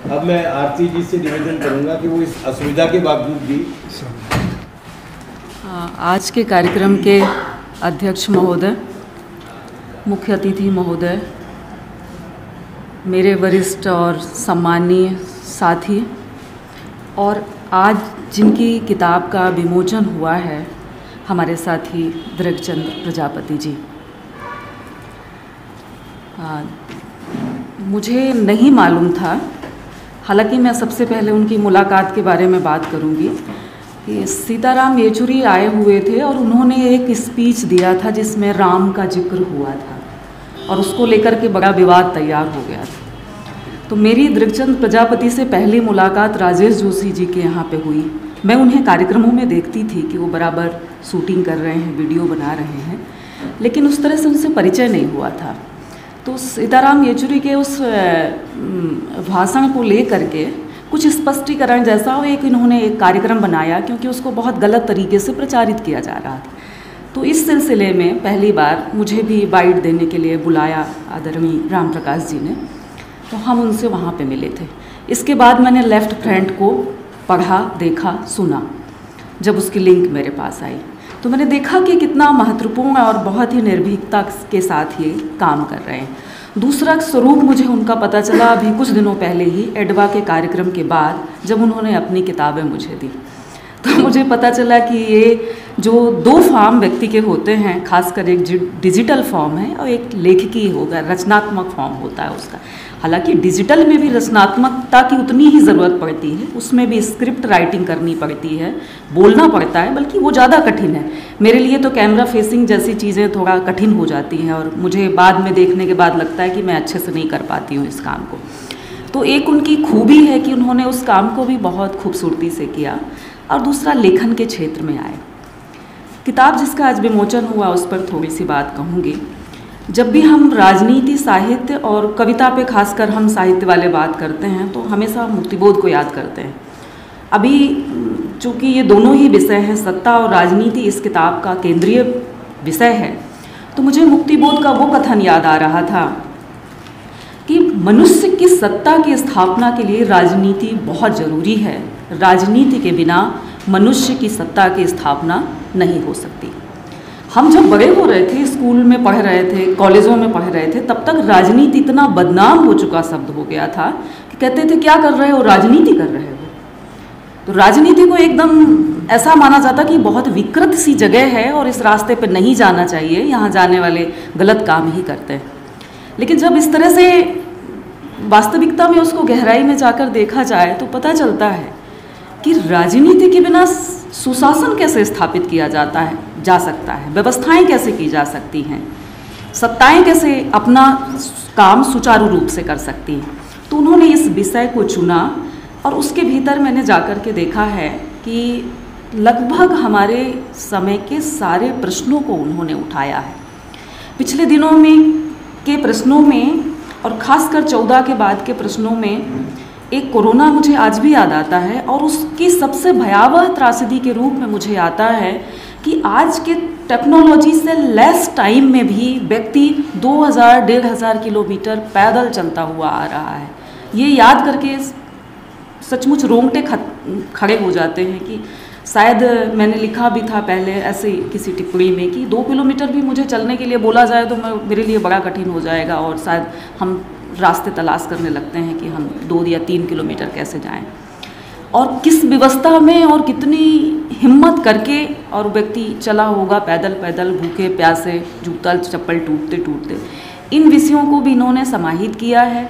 अब मैं आरती जी से निवेदन करूंगा कि वो इस असुविधा के बावजूद भी आज के कार्यक्रम के अध्यक्ष महोदय, मुख्य अतिथि महोदय, मेरे वरिष्ठ और सम्मानीय साथी और आज जिनकी किताब का विमोचन हुआ है हमारे साथी दृगचंद प्रजापति जी। मुझे नहीं मालूम था, हालांकि मैं सबसे पहले उनकी मुलाकात के बारे में बात करूंगी कि सीताराम येचुरी आए हुए थे और उन्होंने एक स्पीच दिया था जिसमें राम का जिक्र हुआ था और उसको लेकर के बड़ा विवाद तैयार हो गया था। तो मेरी दृगचंद प्रजापति से पहली मुलाकात राजेश जोशी जी के यहाँ पे हुई। मैं उन्हें कार्यक्रमों में देखती थी कि वो बराबर शूटिंग कर रहे हैं, वीडियो बना रहे हैं, लेकिन उस तरह से उनसे परिचय नहीं हुआ था। तो सीताराम येचुरी के उस भाषण को ले करके कुछ स्पष्टीकरण जैसा एक इन्होंने एक कार्यक्रम बनाया, क्योंकि उसको बहुत गलत तरीके से प्रचारित किया जा रहा था। तो इस सिलसिले में पहली बार मुझे भी बाइट देने के लिए बुलाया आदरणीय राम प्रकाश जी ने, तो हम उनसे वहाँ पे मिले थे। इसके बाद मैंने लेफ्ट फ्रंट को पढ़ा, देखा, सुना। जब उसकी लिंक मेरे पास आई तो मैंने देखा कि कितना महत्वपूर्ण और बहुत ही निर्भीकता के साथ ये काम कर रहे हैं। दूसरा स्वरूप मुझे उनका पता चला अभी कुछ दिनों पहले ही एडवा के कार्यक्रम के बाद, जब उन्होंने अपनी किताबें मुझे दी तो मुझे पता चला कि ये जो दो फॉर्म व्यक्ति के होते हैं, खासकर एक डिजिटल फॉर्म है और एक लेखकी होगा, रचनात्मक फॉर्म होता है उसका। हालांकि डिजिटल में भी रचनात्मकता की उतनी ही ज़रूरत पड़ती है, उसमें भी स्क्रिप्ट राइटिंग करनी पड़ती है, बोलना पड़ता है, बल्कि वो ज़्यादा कठिन है। मेरे लिए तो कैमरा फेसिंग जैसी चीज़ें थोड़ा कठिन हो जाती हैं और मुझे बाद में देखने के बाद लगता है कि मैं अच्छे से नहीं कर पाती हूँ इस काम को। तो एक उनकी खूबी है कि उन्होंने उस काम को भी बहुत खूबसूरती से किया और दूसरा लेखन के क्षेत्र में आए। किताब जिसका आज विमोचन हुआ उस पर थोड़ी सी बात कहूँगी। जब भी हम राजनीति, साहित्य और कविता पे खासकर हम साहित्य वाले बात करते हैं तो हमेशा मुक्तिबोध को याद करते हैं। अभी चूँकि ये दोनों ही विषय हैं, सत्ता और राजनीति इस किताब का केंद्रीय विषय है, तो मुझे मुक्तिबोध का वो कथन याद आ रहा था कि मनुष्य की सत्ता की स्थापना के लिए राजनीति बहुत ज़रूरी है। राजनीति के बिना मनुष्य की सत्ता की स्थापना नहीं हो सकती। हम जब बड़े हो रहे थे, स्कूल में पढ़ रहे थे, कॉलेजों में पढ़ रहे थे, तब तक राजनीति इतना बदनाम हो चुका शब्द हो गया था कि कहते थे क्या कर रहे हो, राजनीति कर रहे हो। तो राजनीति को एकदम ऐसा माना जाता कि बहुत विकृत सी जगह है और इस रास्ते पर नहीं जाना चाहिए, यहाँ जाने वाले गलत काम ही करते हैं। लेकिन जब इस तरह से वास्तविकता में उसको गहराई में जाकर देखा जाए तो पता चलता है कि राजनीति के बिना सुशासन कैसे स्थापित किया जा सकता है, व्यवस्थाएं कैसे की जा सकती हैं, सत्ताएं कैसे अपना काम सुचारू रूप से कर सकती हैं। तो उन्होंने इस विषय को चुना और उसके भीतर मैंने जाकर के देखा है कि लगभग हमारे समय के सारे प्रश्नों को उन्होंने उठाया है। पिछले दिनों में के प्रश्नों में और ख़ासकर 14 के बाद के प्रश्नों में एक कोरोना मुझे आज भी याद आता है और उसकी सबसे भयावह त्रासदी के रूप में मुझे आता है कि आज के टेक्नोलॉजी से लेस टाइम में भी व्यक्ति 2000-1500 किलोमीटर पैदल चलता हुआ आ रहा है। ये याद करके सचमुच रोंगटे खड़े हो जाते हैं कि शायद मैंने लिखा भी था पहले ऐसे किसी टिप्पणी में कि 2 किलोमीटर भी मुझे चलने के लिए बोला जाए तो मेरे लिए बड़ा कठिन हो जाएगा और शायद हम रास्ते तलाश करने लगते हैं कि हम 2 या 3 किलोमीटर कैसे जाएं। और किस व्यवस्था में और कितनी हिम्मत करके और व्यक्ति चला होगा पैदल पैदल, भूखे प्यासे, जूता चप्पल टूटते टूटते। इन विषयों को भी इन्होंने समाहित किया है।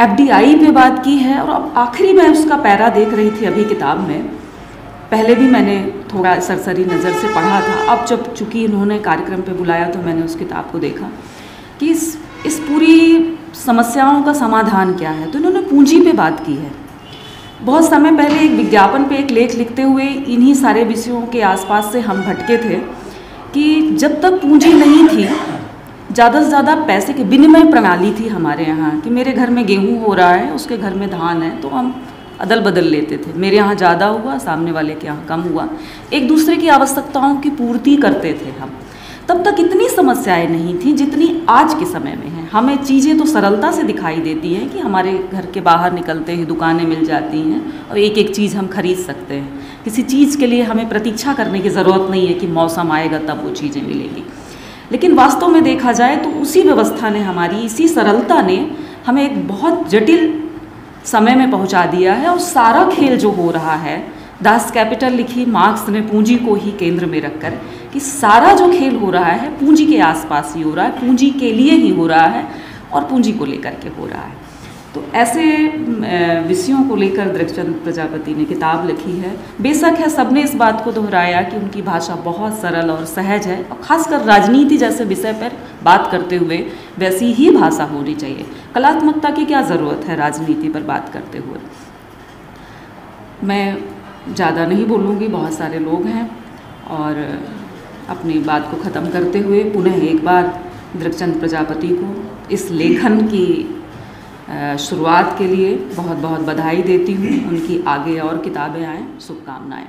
FDI पे बात की है और अब आखिरी में उसका पैरा देख रही थी अभी किताब में। पहले भी मैंने थोड़ा सरसरी नज़र से पढ़ा था, अब जब चूँकि इन्होंने कार्यक्रम पे बुलाया तो मैंने उस किताब को देखा कि इस पूरी समस्याओं का समाधान क्या है। तो इन्होंने पूंजी पे बात की है। बहुत समय पहले एक विज्ञापन पे एक लेख लिखते हुए इन्हीं सारे विषयों के आसपास से हम भटके थे कि जब तक पूंजी नहीं थी, ज़्यादा से ज़्यादा पैसे की विनिमय प्रणाली थी हमारे यहाँ कि मेरे घर में गेहूँ हो रहा है, उसके घर में धान है, तो हम अदल बदल लेते थे। मेरे यहाँ ज़्यादा हुआ, सामने वाले के यहाँ कम हुआ, एक दूसरे की आवश्यकताओं की पूर्ति करते थे हम। तब तक इतनी समस्याएं नहीं थी जितनी आज के समय में हैं। हमें चीज़ें तो सरलता से दिखाई देती हैं कि हमारे घर के बाहर निकलते ही दुकानें मिल जाती हैं और एक एक चीज़ हम खरीद सकते हैं। किसी चीज़ के लिए हमें प्रतीक्षा करने की ज़रूरत नहीं है कि मौसम आएगा तब वो चीज़ें मिलेंगी। लेकिन वास्तव में देखा जाए तो उसी व्यवस्था ने, हमारी इसी सरलता ने हमें एक बहुत जटिल समय में पहुंचा दिया है। और सारा खेल जो हो रहा है, दास कैपिटल लिखी मार्क्स ने पूंजी को ही केंद्र में रखकर, कि सारा जो खेल हो रहा है पूंजी के आसपास ही हो रहा है, पूंजी के लिए ही हो रहा है और पूंजी को लेकर के हो रहा है। तो ऐसे विषयों को लेकर दृष्टचंद्र प्रजापति ने किताब लिखी है। बेशक है, सबने इस बात को दोहराया कि उनकी भाषा बहुत सरल और सहज है, और ख़ासकर राजनीति जैसे विषय पर बात करते हुए वैसी ही भाषा होनी चाहिए। कलात्मकता की क्या ज़रूरत है राजनीति पर बात करते हुए। मैं ज़्यादा नहीं बोलूँगी, बहुत सारे लोग हैं, और अपनी बात को ख़त्म करते हुए पुनः एक बार दृष्टचंद्र प्रजापति को इस लेखन की शुरुआत के लिए बहुत बहुत बधाई देती हूँ। उनकी आगे और किताबें आएँ, शुभकामनाएँ।